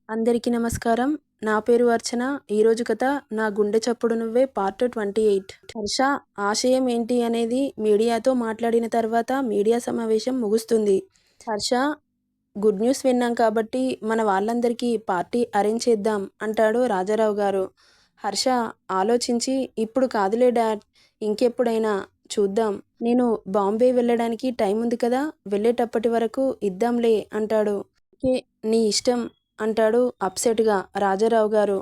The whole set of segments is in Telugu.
అందరికీ నమస్కారం. నా పేరు అర్చన. ఈరోజు కథ 'నా గుండె చప్పుడు నువ్వే' పార్ట్ 28. హర్ష ఆశయం ఏంటి అనేది మీడియాతో మాట్లాడిన తర్వాత మీడియా సమావేశం ముగుస్తుంది. హర్ష గుడ్ న్యూస్ విన్నాం కాబట్టి మన వాళ్ళందరికీ పార్టీ అరేంజ్ చేద్దాం అంటాడు రాజారావు గారు. హర్ష ఆలోచించి ఇప్పుడు కాదులే డాడ్, ఇంకెప్పుడైనా చూద్దాం. నేను బాంబే వెళ్ళడానికి టైం ఉంది కదా, వెళ్ళేటప్పటి వరకు ఇద్దాంలే అంటాడు. ఓకే, నీ ఇష్టం అంటాడు అప్సెట్గా రాజారావు గారు.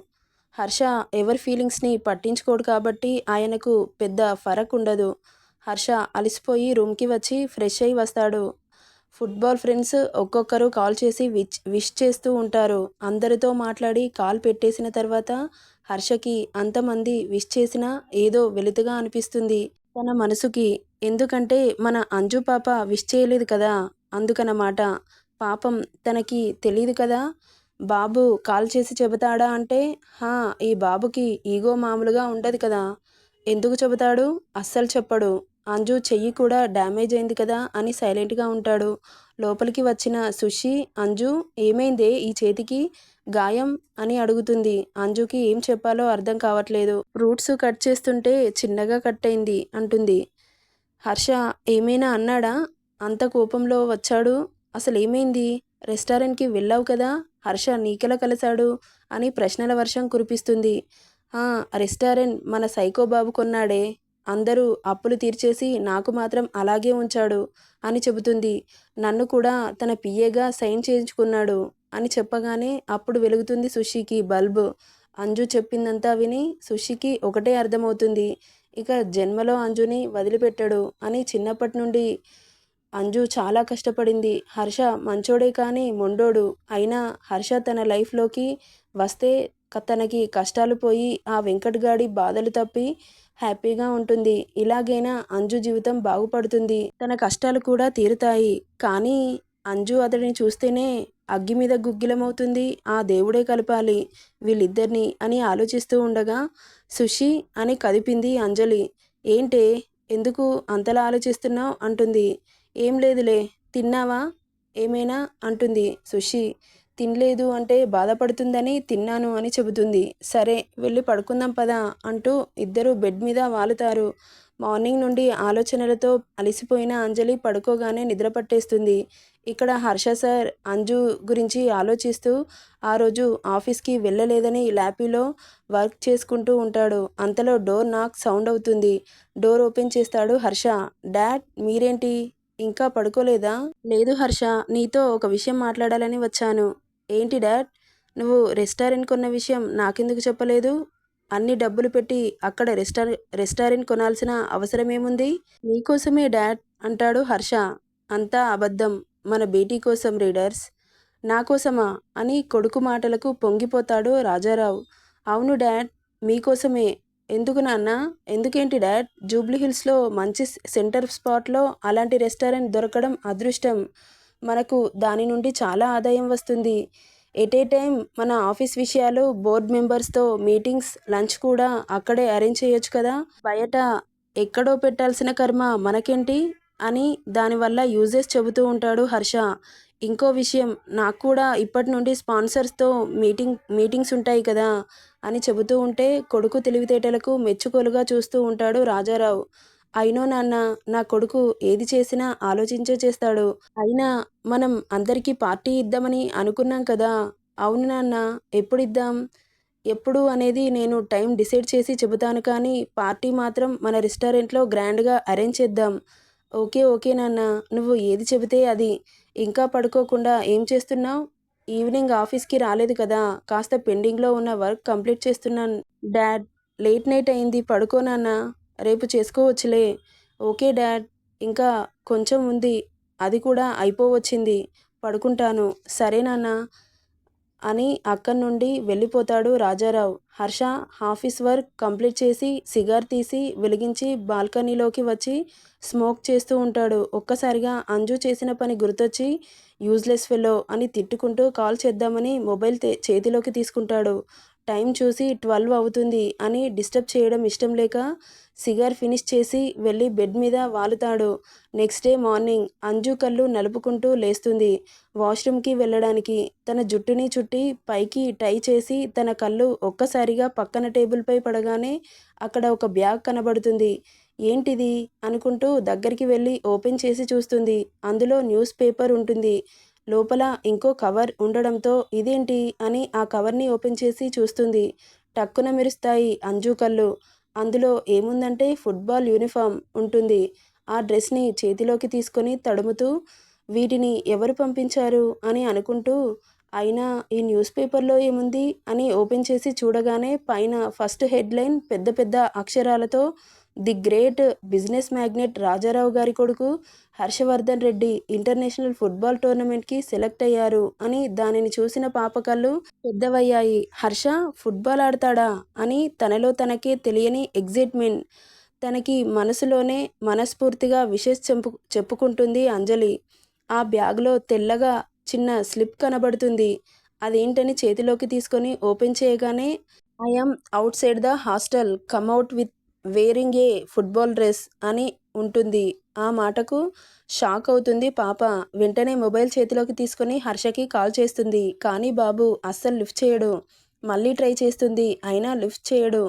హర్ష ఎవరి ఫీలింగ్స్ని పట్టించుకోడు కాబట్టి ఆయనకు పెద్ద ఫరక్ ఉండదు. హర్ష అలసిపోయి రూమ్కి వచ్చి ఫ్రెష్ అయి వస్తాడు. ఫుట్బాల్ ఫ్రెండ్స్ ఒక్కొక్కరు కాల్ చేసి విష్ చేస్తూ ఉంటారు. అందరితో మాట్లాడి కాల్ పెట్టేసిన తర్వాత హర్షకి అంతమంది విష్ చేసినా ఏదో వెలితిగా అనిపిస్తుంది తన మనసుకి. ఎందుకంటే మన అంజు పాప విష్ చేయలేదు కదా, అందుకనమాట. పాపం తనకి తెలీదు కదా. బాబు కాల్ చేసి చెబుతాడా అంటే, హా, ఈ బాబుకి ఈగో మామూలుగా ఉండదు కదా. ఎందుకు చెబుతాడు? అస్సలు చెప్పడు. అంజు చెయ్యి కూడా డ్యామేజ్ అయింది కదా అని సైలెంట్గా ఉంటాడు. లోపలికి వచ్చిన సుషి, అంజు ఏమైందే ఈ చేతికి గాయం అని అడుగుతుంది. అంజుకి ఏం చెప్పాలో అర్థం కావట్లేదు. ఫ్రూట్స్ కట్ చేస్తుంటే చిన్నగా కట్ అయింది అంటుంది. హర్ష ఏమైనా అన్నాడా? అంత కోపంలో వచ్చాడు. అసలు ఏమైంది? రెస్టారెంట్కి వెళ్ళావు కదా, హర్ష నీకెలా కలిశాడు అని ప్రశ్నల వర్షం కురిపిస్తుంది. రెస్టారెంట్ మన సైకో బాబు కొన్నాడే, అందరూ అప్పులు తీర్చేసి నాకు మాత్రం అలాగే ఉంచాడు అని చెబుతుంది. నన్ను కూడా తన పిఏగా సైన్ చేయించుకున్నాడు అని చెప్పగానే అప్పుడు వెలుగుతుంది సుషికి బల్బు. అంజు చెప్పిందంతా విని సుషికి ఒకటే అర్థమవుతుంది, ఇక జన్మలో అంజుని వదిలిపెట్టాడు అని. చిన్నప్పటి నుండి అంజు చాలా కష్టపడింది. హర్ష మంచోడే కానీ మొండోడు. అయినా హర్ష తన లైఫ్లోకి వస్తే తనకి కష్టాలు పోయి ఆ వెంకట్గాడి బాధలు తప్పి హ్యాపీగా ఉంటుంది. ఇలాగైనా అంజు జీవితం బాగుపడుతుంది, తన కష్టాలు కూడా తీరుతాయి. కానీ అంజు అతడిని చూస్తేనే అగ్గి మీద గుగ్గిలమవుతుంది. ఆ దేవుడే కలపాలి వీళ్ళిద్దరిని అని ఆలోచిస్తూ ఉండగా సుషి అని కదిపింది అంజలి. ఏంటే, ఎందుకు అంతలా ఆలోచిస్తున్నావు అంటుంది. ఏం లేదులే, తిన్నావా ఏమైనా అంటుంది సుషి. తినలేదు అంటే బాధపడుతుందని తిన్నాను అని చెబుతుంది. సరే వెళ్ళి పడుకుందాం పదా అంటూ ఇద్దరు బెడ్ మీద వాలుతారు. మార్నింగ్ నుండి ఆలోచనలతో అలసిపోయిన అంజలి పడుకోగానే నిద్ర పట్టేస్తుంది. ఇక్కడ హర్ష సార్ అంజు గురించి ఆలోచిస్తూ ఆ రోజు ఆఫీస్కి వెళ్ళలేదని ల్యాపీలో వర్క్ చేసుకుంటూ ఉంటాడు. అంతలో డోర్ నాక్ సౌండ్ అవుతుంది. డోర్ ఓపెన్ చేస్తాడు హర్ష. డాడ్ మీరేంటి ఇంకా పడుకోలేదా? లేదు హర్ష, నీతో ఒక విషయం మాట్లాడాలని వచ్చాను. ఏంటి డాడ్? నువ్వు రెస్టారెంట్ కొన్న విషయం నాకెందుకు చెప్పలేదు? అన్ని డబ్బులు పెట్టి అక్కడ రెస్టారెంట్ కొనాల్సిన అవసరమేముంది? నీకోసమే డాడ్ అంటాడు హర్ష. అంతా అబద్ధం, మన బేటీ కోసం రీడర్స్. నా కోసమా అని కొడుకు మాటలకు పొంగిపోతాడు రాజారావు. అవును డాడ్, మీకోసమే. ఎందుకు నాన్న? ఎందుకేంటి డాడ్? జూబ్లీహిల్స్లో మంచి సెంటర్ స్పాట్లో అలాంటి రెస్టారెంట్ దొరకడం అదృష్టం. మనకు దాని నుండి చాలా ఆదాయం వస్తుంది. ఎట్ ఏ టైం మన ఆఫీస్ విషయాలు, బోర్డ్ మెంబర్స్తో మీటింగ్స్, లంచ్ కూడా అక్కడే అరేంజ్ చేయొచ్చు కదా. బయట ఎక్కడో పెట్టాల్సిన కర్మ మనకేంటి అని దానివల్ల యూజెస్ చెబుతూ ఉంటాడు హర్ష. ఇంకో విషయం, నాకు కూడా ఇప్పటి నుండి స్పాన్సర్స్తో మీటింగ్స్ ఉంటాయి కదా అని చెబుతూ ఉంటే కొడుకు తెలివితేటలకు మెచ్చుకోలుగా చూస్తూ ఉంటాడు రాజారావు. అయినో నాన్న, నా కొడుకు ఏది చేసినా ఆలోచించే చేస్తాడు. అయినా మనం అందరికీ పార్టీ ఇద్దామని అనుకున్నాం కదా. అవును నాన్న, ఎప్పుడిద్దాం? ఎప్పుడు అనేది నేను టైం డిసైడ్ చేసి చెబుతాను కానీ పార్టీ మాత్రం మన రెస్టారెంట్లో గ్రాండ్గా అరేంజ్ చేద్దాం. ఓకే ఓకే నాన్న, నువ్వు ఏది చెబితే అది. ఇంకా పడుకోకుండా ఏం చేస్తున్నావు? ఈవినింగ్ ఆఫీస్కి రాలేదు కదా, కాస్త పెండింగ్లో ఉన్న వర్క్ కంప్లీట్ చేస్తున్నాను డాడ్. లేట్ నైట్ అయింది, పడుకో నాన్న, రేపు చేసుకోవచ్చులే. ఓకే డాడ్, ఇంకా కొంచెం ఉంది, అది కూడా అయిపోవచ్చింది, పడుకుంటాను. సరే నాన్న అని అక్కడి నుండి వెళ్ళిపోతాడు Rajarao. Harsha office work complete చేసి సిగార్ తీసి వెలిగించి బాల్కనీలోకి వచ్చి స్మోక్ చేస్తూ ఉంటాడు. ఒక్కసారిగా అంజు చేసిన పని గుర్తొచ్చి యూజ్లెస్ ఫెలో అని తిట్టుకుంటూ కాల్ చేద్దామని మొబైల్ చేతిలోకి తీసుకుంటాడు. టైం చూసి 12 అవుతుంది అని డిస్టర్బ్ చేయడం ఇష్టం లేక సిగార్ ఫినిష్ చేసి వెళ్ళి బెడ్ మీద వాలుతాడు. నెక్స్ట్ డే మార్నింగ్ అంజు కళ్ళు నలుపుకుంటూ లేస్తుంది వాష్రూమ్కి వెళ్ళడానికి. తన జుట్టుని చుట్టి పైకి టై చేసి తన కళ్ళు ఒక్కసారిగా పక్కన టేబుల్పై పడగానే అక్కడ ఒక బ్యాగ్ కనబడుతుంది. ఏంటిది అనుకుంటూ దగ్గరికి వెళ్ళి ఓపెన్ చేసి చూస్తుంది. అందులో న్యూస్ పేపర్ ఉంటుంది. లోపల ఇంకో కవర్ ఉండడంతో ఇదేంటి అని ఆ కవర్ని ఓపెన్ చేసి చూస్తుంది. టక్కున మెరుస్తాయి అంజు కళ్ళు. అందులో ఏముందంటే ఫుట్బాల్ యూనిఫామ్ ఉంటుంది. ఆ డ్రెస్ని చేతిలోకి తీసుకొని తడుముతూ వీటిని ఎవరు పంపించారు అని అనుకుంటూ, అయినా ఈ న్యూస్ పేపర్లో ఏముంది అని ఓపెన్ చేసి చూడగానే పైన ఫస్ట్ హెడ్లైన్ పెద్ద పెద్ద అక్షరాలతో the great business magnate Rajarao గారి కొడుకు హర్షవర్ధన్ రెడ్డి ఇంటర్నేషనల్ ఫుట్బాల్ టోర్నమెంట్కి సెలెక్ట్ అయ్యారు అని. దానిని చూసిన పాప కళ్ళు పెద్దవయ్యాయి. హర్ష ఫుట్బాల్ ఆడతాడా అని తనలో తనకే తెలియని ఎగ్జైట్మెంట్. తనకి మనసులోనే మనస్ఫూర్తిగా విషెస్ చెప్పుకుంటుంది అంజలి. ఆ బ్యాగ్లో తెల్లగా చిన్న స్లిప్ కనబడుతుంది. అదేంటని చేతిలోకి తీసుకొని ఓపెన్ చేయగానే I'm out side the hostel come out with wearing a football dress అని ఉంటుంది. ఆ మాటకు షాక్ అవుతుంది పాప. వెంటనే మొబైల్ చేతిలోకి తీసుకొని హర్షకి కాల్ చేస్తుంది. కానీ బాబు అస్సలు లిఫ్ట్ చేయడు. మళ్ళీ ట్రై చేస్తుంది, అయినా లిఫ్ట్ చేయడు.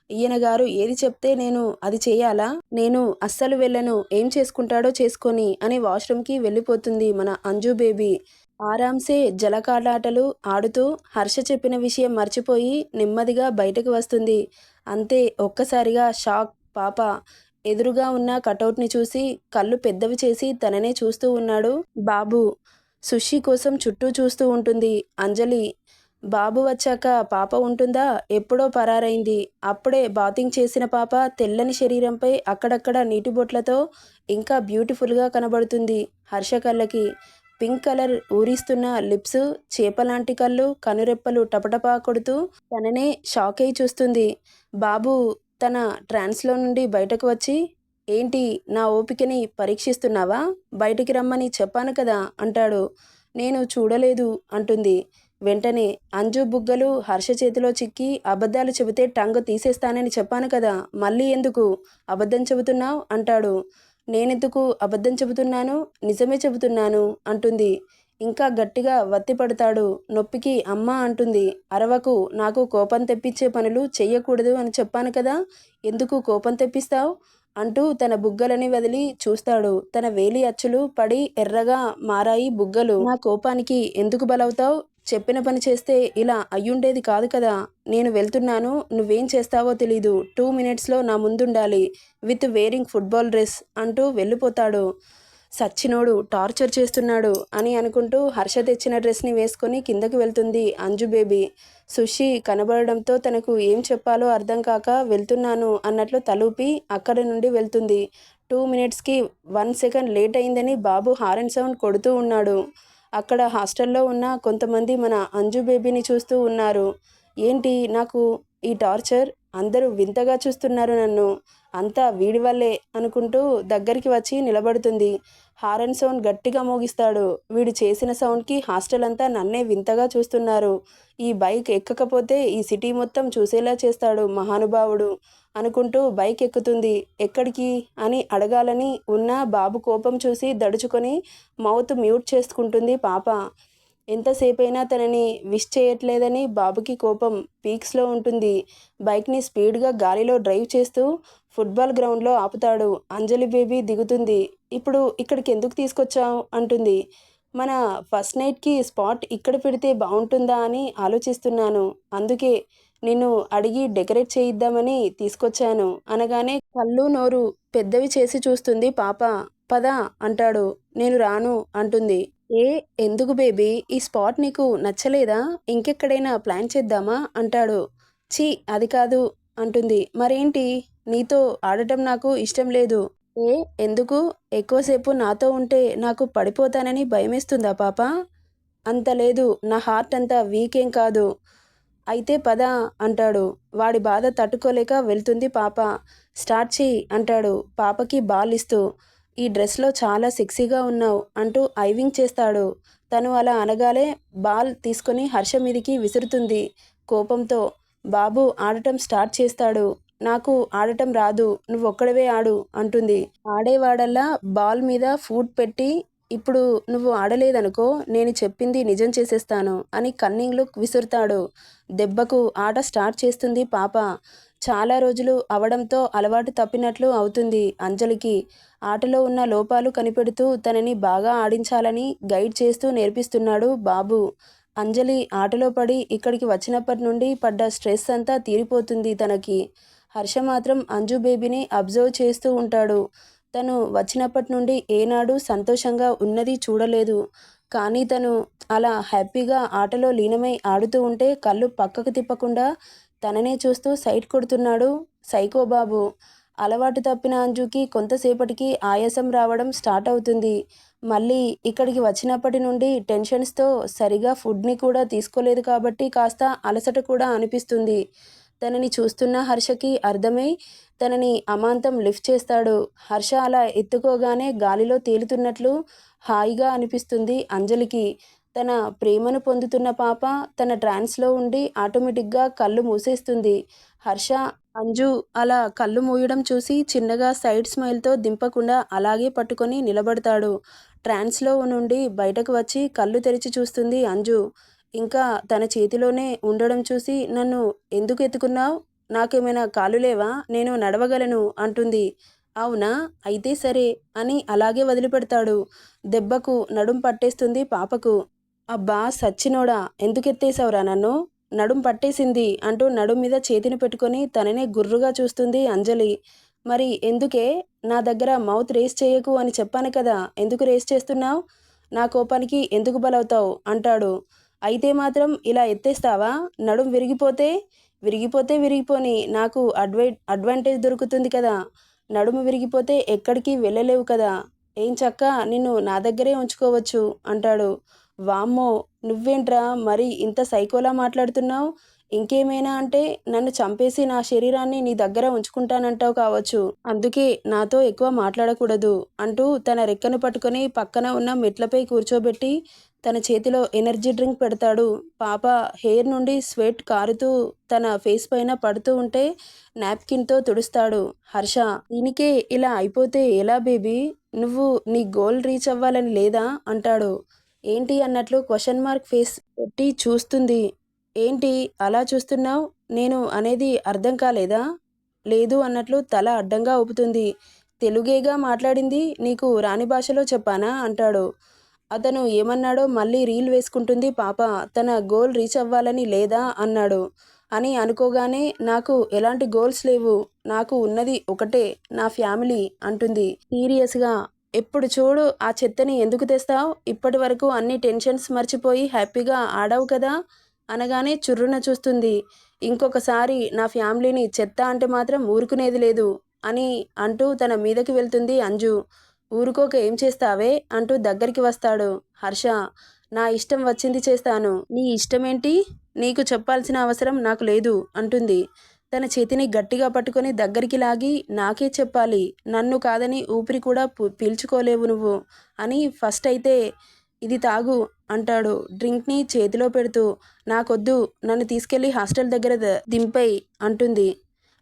ఈయన గారు ఏది చెప్తే నేను అది చేయాలా? నేను అస్సలు వెళ్ళను, ఏం చేసుకుంటాడో చేసుకొని అని వాష్రూమ్కి వెళ్ళిపోతుంది మన అంజు బేబీ. ఆరాంసే జలకాలాటలు ఆడుతూ హర్ష చెప్పిన విషయం మర్చిపోయి నెమ్మదిగా బయటకు వస్తుంది. అంతే, ఒక్కసారిగా షాక్ పాప. ఎదురుగా ఉన్న కటౌట్ని చూసి కళ్ళు పెద్దవి చేసి తననే చూస్తూ ఉన్నాడు బాబు. సుషి కోసం చుట్టూ చూస్తూ ఉంటుంది అంజలి. బాబు వచ్చాక పాప ఉంటుందా? ఎప్పుడో పరారైంది. అప్పుడే బాతింగ్ చేసిన పాప తెల్లని శరీరంపై అక్కడక్కడ నీటి బొట్లతో ఇంకా బ్యూటిఫుల్గా కనబడుతుంది హర్ష కళ్ళకి. పింక్ కలర్ ఊరిస్తున్న లిప్స్, చేపలాంటి కళ్ళు, కనురెప్పలు టపటపా కొడుతూ తననే షాక్ అయి చూస్తుంది. బాబు తన ట్రాన్స్లో నుండి బయటకు వచ్చి, ఏంటి నా ఓపికని పరీక్షిస్తున్నావా? బయటికి రమ్మని చెప్పాను కదా అంటాడు. నేను చూడలేదు అంటుంది. వెంటనే అంజు బుగ్గలు హర్ష చేతిలో చిక్కి, అబద్ధాలు చెబితే టంగ్ తీసేస్తానని చెప్పాను కదా, మళ్ళీ ఎందుకు అబద్ధం చెబుతున్నావు అంటాడు. నేనెందుకు అబద్ధం చెబుతున్నాను, నిజమే చెబుతున్నాను అంటుంది. ఇంకా గట్టిగా వత్తి పడతాడు. నొప్పికి అమ్మ అంటుంది. అరవకు, నాకు కోపం తెప్పించే పనులు చెయ్యకూడదు అని చెప్పాను కదా, ఎందుకు కోపం తెప్పిస్తావు అంటూ తన బుగ్గలని వదిలి చూస్తాడు. తన వేలి అచ్చులు పడి ఎర్రగా మారాయి బుగ్గలు. నా కోపానికి ఎందుకు బలవుతావు? చెప్పిన పని చేస్తే ఇలా అయ్యుండేది కాదు కదా. నేను వెళ్తున్నాను, నువ్వేం చేస్తావో తెలీదు. 2 మినిట్స్లో నా ముందుండాలి విత్ వేరింగ్ ఫుట్బాల్ డ్రెస్ అంటూ వెళ్ళిపోతాడు. సచ్చినోడు టార్చర్ చేస్తున్నాడు అని అనుకుంటూ హర్ష తెచ్చిన డ్రెస్ని వేసుకొని కిందకి వెళ్తుంది అంజు బేబీ. సుషి కనబడడంతో తనకు ఏం చెప్పాలో అర్థం కాక వెళ్తున్నాను అన్నట్లు తలూపి అక్కడి నుండి వెళ్తుంది. 2 మినిట్స్కి 1 సెకండ్ లేట్ అయిందని బాబు హారన్ సౌండ్ కొడుతూ ఉన్నాడు. అక్కడ హాస్టల్లో ఉన్న కొంతమంది మన అంజు బేబీని చూస్తూ ఉన్నారు. ఏంటి నాకు ఈ టార్చర్? అందరూ వింతగా చూస్తున్నారు నన్ను. అంతా వీడి వల్లే అనుకుంటూ దగ్గరికి వచ్చి నిలబడుతుంది. హారన్ సౌండ్ గట్టిగా మోగిస్తాడు. వీడు చేసిన సౌండ్కి హాస్టల్ అంతా నన్నే వింతగా చూస్తున్నారు. ఈ బైక్ ఎక్కకపోతే ఈ సిటీ మొత్తం చూసేలా చేస్తాడు మహానుభావుడు అనుకుంటూ బైక్ ఎక్కుతుంది. ఎక్కడికి అని అడగాలని ఉన్న బాబు కోపం చూసి దడుచుకొని మౌత్ మ్యూట్ చేసుకుంటుంది పాప. ఎంతసేపైనా తనని విష్ చేయట్లేదని బాబుకి కోపం పీక్స్లో ఉంటుంది. బైక్ని స్పీడ్గా గాలిలో డ్రైవ్ చేస్తూ ఫుట్బాల్ గ్రౌండ్లో ఆపుతాడు. అంజలి బేబీ దిగుతుంది. ఇప్పుడు ఇక్కడికి ఎందుకు తీసుకొచ్చావు అంటుంది. మన ఫస్ట్ నైట్కి స్పాట్ ఇక్కడ పెడితే బాగుంటుందా అని ఆలోచిస్తున్నాను, అందుకే నిన్ను అడిగి డెకరేట్ చేయిద్దామని తీసుకొచ్చాను అనగానే కళ్ళు నోరు పెద్దవి చేసి చూస్తుంది పాప. పద అంటాడు. నేను రాను అంటుంది. ఏ ఎందుకు బేబీ, ఈ స్పాట్ నీకు నచ్చలేదా? ఇంకెక్కడైనా ప్లాన్ చేద్దామా అంటాడు. ఛీ అది కాదు అంటుంది. మరేంటి? నీతో ఆడటం నాకు ఇష్టం లేదు. ఏ ఎందుకు? ఎక్కువసేపు నాతో ఉంటే నాకు పడిపోతానని భయమేస్తుందా పాప? అంత లేదు, నా హార్ట్ అంత వీక్ ఏం కాదు. అయితే పద అంటాడు. వాడి బాధ తట్టుకోలేక వెళ్తుంది పాప. స్టార్ట్ చెయ్యి అంటాడు పాపకి బాల్ ఇస్తూ. ఈ డ్రెస్లో చాలా సెక్సీగా ఉన్నావు అంటూ ఐవింగ్ చేస్తాడు. తను అలా అనగానే బాల్ తీసుకొని హర్ష మీదికి విసురుతుంది కోపంతో. బాబు ఆడటం స్టార్ట్ చేస్తాడు. నాకు ఆడటం రాదు, నువ్వొక్కడివే ఆడు అంటుంది. ఆడేవాడల్లా బాల్ మీద ఫూట్ పెట్టి, ఇప్పుడు నువ్వు ఆడలేదనుకో నేను చెప్పింది నిజం చేసేస్తాను అని కన్నింగ్ లుక్ విసురుతాడు. దెబ్బకు ఆట స్టార్ట్ చేస్తుంది పాప. చాలా రోజులు అవడంతో అలవాటు తప్పినట్లు అవుతుంది అంజలికి. ఆటలో ఉన్న లోపాలు కనిపెడుతూ తనని బాగా ఆడించాలని గైడ్ చేస్తూ నేర్పిస్తున్నాడు బాబు. అంజలి ఆటలో పడి ఇక్కడికి వచ్చినప్పటి నుండి పడ్డ స్ట్రెస్ అంతా తీరిపోతుంది తనకి. హర్ష మాత్రం అంజు బేబీని అబ్జర్వ్ చేస్తూ ఉంటాడు. తను వచ్చినప్పటి నుండి ఏనాడు సంతోషంగా ఉన్నది చూడలేదు. కానీ తను అలా హ్యాపీగా ఆటలో లీనమై ఆడుతూ ఉంటే కళ్ళు పక్కకు తిప్పకుండా తననే చూస్తూ సైట్ కొడుతున్నాడు సైకో బాబు. అలవాటు తప్పిన అంజుకి కొంతసేపటికి ఆయాసం రావడం స్టార్ట్ అవుతుంది. మళ్ళీ ఇక్కడికి వచ్చినప్పటి నుండి టెన్షన్స్తో సరిగా ఫుడ్ని కూడా తీసుకోలేదు కాబట్టి కాస్త అలసట కూడా అనిపిస్తుంది. తనని చూస్తున్న హర్షకి అర్థమై తనని అమాంతం లిఫ్ట్ చేస్తాడు. హర్ష అలా ఎత్తుకోగానే గాలిలో తేలుతున్నట్లు హాయిగా అనిపిస్తుంది అంజలికి. తన ప్రేమను పొందుతున్న పాప తన ట్రాన్స్లో ఉండి ఆటోమేటిక్గా కళ్ళు మూసేస్తుంది. హర్ష అంజు అలా కళ్ళు మూయడం చూసి చిన్నగా సైడ్ స్మైల్తో దింపకుండా అలాగే పట్టుకొని నిలబడతాడు. ట్రాన్స్లో నుండి బయటకు వచ్చి కళ్ళు తెరిచి చూస్తుంది అంజు. ఇంకా తన చేతిలోనే ఉండడం చూసి, నన్ను ఎందుకు ఎత్తుకున్నావు? నాకేమైనా కాళ్ళు లేవా? నేను నడవగలను అంటుంది. అవునా? అయితే సరే అని అలాగే వదిలిపెడతాడు. దెబ్బకు నడుం పట్టేస్తుంది పాపకు. అబ్బా సచ్చినోడా, ఎందుకెత్తేసావురా నన్ను? నడుం పట్టేసింది అంటూ నడుం మీద చేతిని పెట్టుకొని తననే గుర్రుగా చూస్తుంది అంజలి. మరి ఎందుకే? నా దగ్గర మౌత్ రేస్ చేయకు అని చెప్పాను కదా, ఎందుకు రేస్ చేస్తున్నావు? నా కోపానికి ఎందుకు బలవుతావు అంటాడు. అయితే మాత్రం ఇలా ఎత్తేస్తావా? నడుం విరిగిపోతే? విరిగిపోతే విరిగిపోని, నాకు అడ్వాంటేజ్ దొరుకుతుంది కదా. నడుము విరిగిపోతే ఎక్కడికి వెళ్ళలేవు కదా. ఏం చక్కా నిన్ను నా దగ్గరే ఉంచుకోవచ్చు అంటాడు. వామ్మో, నువ్వేంట్రా మరి ఇంత సైకోలా మాట్లాడుతున్నావు? ఇంకేమైనా అంటే నన్ను చంపేసి నా శరీరాన్ని నీ దగ్గర ఉంచుకుంటానంటావు కావచ్చు. అందుకే నాతో ఎక్కువ మాట్లాడకూడదు అంటూ తన రెక్కను పట్టుకొని పక్కన ఉన్న మెట్లపై కూర్చోబెట్టి తన చేతిలో ఎనర్జీ డ్రింక్ పెడతాడు. పాప హెయిర్ నుండి స్వెట్ కారుతూ తన ఫేస్ పైన పడుతూ ఉంటే నాప్కిన్తో తుడుస్తాడు హర్ష. దీనికే ఇలా అయిపోతే ఎలా బేబీ? నువ్వు నీ గోల్ రీచ్ అవ్వాలని లేదా అంటాడు. ఏంటి అన్నట్లు క్వశ్చన్ మార్క్ ఫేస్ పెట్టి చూస్తుంది. ఏంటి అలా చూస్తున్నావు? నేను అనేది అర్థం కాలేదా? లేదు అన్నట్లు తల అడ్డంగా ఊపుతుంది. తెలుగేగా మాట్లాడింది, నీకు రాని భాషలో చెప్పానా అంటాడు. అతను ఏమన్నాడో మళ్ళీ రీల్ వేసుకుంటుంది పాప. తన గోల్ రీచ్ అవ్వాలని లేదా అన్నాడు అని అనుకోగానే, నాకు ఎలాంటి గోల్స్ లేవు, నాకు ఉన్నది ఒకటే, నా ఫ్యామిలీ అంటుంది సీరియస్గా. ఎప్పుడు చూడు ఆ చెత్తని ఎందుకు తెస్తావు? ఇప్పటి వరకు అన్ని టెన్షన్స్ మర్చిపోయి హ్యాపీగా ఆడావు కదా అనగానే చుర్రున చూస్తుంది. ఇంకొకసారి నా ఫ్యామిలీని చెత్త అంటే మాత్రం ఊరుకునేది లేదు అని అంటూ తన మీదకి వెళ్తుంది అంజు. ఊరుకోక ఏం చేస్తావే అంటూ దగ్గరికి వస్తాడు హర్ష. నా ఇష్టం వచ్చింది చేస్తాను, నీ ఇష్టమేంటి? నీకు చెప్పాల్సిన అవసరం నాకు లేదు అంటుంది. తన చేతిని గట్టిగా పట్టుకొని దగ్గరికి లాగి, నాకే చెప్పాలి, నన్ను కాదని ఊపిరి కూడా పీల్చుకోలేవు నువ్వు అని. ఫస్ట్ అయితే ఇది తాగు అంటాడు డ్రింక్ని చేతిలో పెడుతూ. నాకొద్దు, నన్ను తీసుకెళ్ళి హాస్టల్ దగ్గర దింపేయ్ అంటుంది.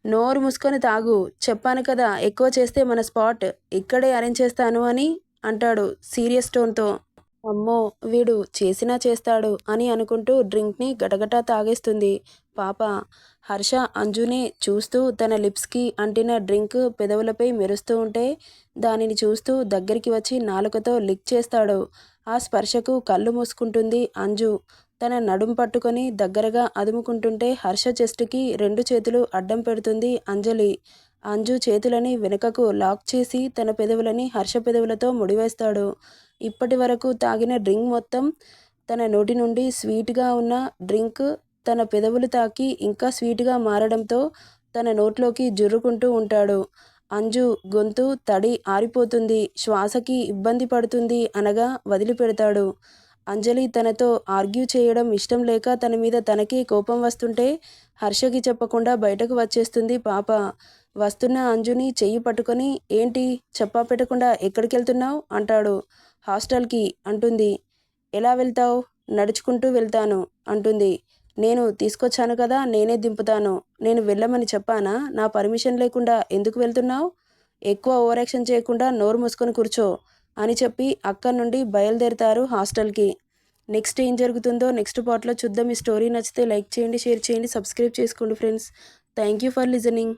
నోరు మూసుకొని తాగు, చెప్పాను కదా ఎక్కువ చేస్తే మన స్పాట్ ఇక్కడే అరేంజ్ చేస్తాను అని అంటాడు సీరియస్ టోన్తో. అమ్మో, వీడు చేసినా చేస్తాడు అని అనుకుంటూ డ్రింక్ని గటగటా తాగేస్తుంది పాప. హర్ష అంజుని చూస్తూ తన లిప్స్కి అంటిన డ్రింక్ పెదవులపై మెరుస్తూ ఉంటే దానిని చూస్తూ దగ్గరికి వచ్చి నాలుకతో లిక్ చేస్తాడు. ఆ స్పర్శకు కళ్ళు మూసుకుంటుంది అంజు. తన నడుం పట్టుకొని దగ్గరగా అదుముకుంటుంటే హర్ష చెస్టుకి రెండు చేతులు అడ్డం పెడుతుంది అంజలి. అంజు చేతులని వెనుకకు లాక్ చేసి తన పెదవులని హర్ష పెదవులతో ముడివేస్తాడు. ఇప్పటి వరకు తాగిన డ్రింక్ మొత్తం తన నోటి నుండి స్వీట్గా ఉన్న డ్రింక్ తన పెదవులు తాకి ఇంకా స్వీట్గా మారడంతో తన నోట్లోకి జుర్రుకుంటూ ఉంటాడు. అంజు గొంతు తడి ఆరిపోతుంది, శ్వాసకి ఇబ్బంది పడుతుంది అనగా వదిలిపెడతాడు. అంజలి తనతో ఆర్గ్యూ చేయడం ఇష్టం లేక తన మీద తనకే కోపం వస్తుంటే హర్షకి చెప్పకుండా బయటకు వచ్చేస్తుంది పాప. వస్తున్న అంజుని చెయ్యి పట్టుకొని, ఏంటి చెప్పా పెట్టకుండా ఎక్కడికి వెళ్తున్నావు అంటాడు. హాస్టల్కి అంటుంది. ఎలా వెళ్తావు? నడుచుకుంటూ వెళ్తాను అంటుంది. నేను తీసుకొచ్చాను కదా, నేనే దింపుతాను. నేను వెళ్ళమని చెప్పానా? నా పర్మిషన్ లేకుండా ఎందుకు వెళ్తున్నావు? ఎక్కువ ఓవర్ యాక్షన్ చేయకుండా నోరు మూసుకొని కూర్చో అని చెప్పి అక్కడి నుండి బయలుదేరుతారు హాస్టల్కి. నెక్స్ట్ ఏం జరుగుతుందో నెక్స్ట్ పార్ట్లో చూద్దాం. ఈ స్టోరీ నచ్చితే లైక్ చేయండి, షేర్ చేయండి, సబ్స్క్రైబ్ చేసుకోండి friends. Thank you for listening.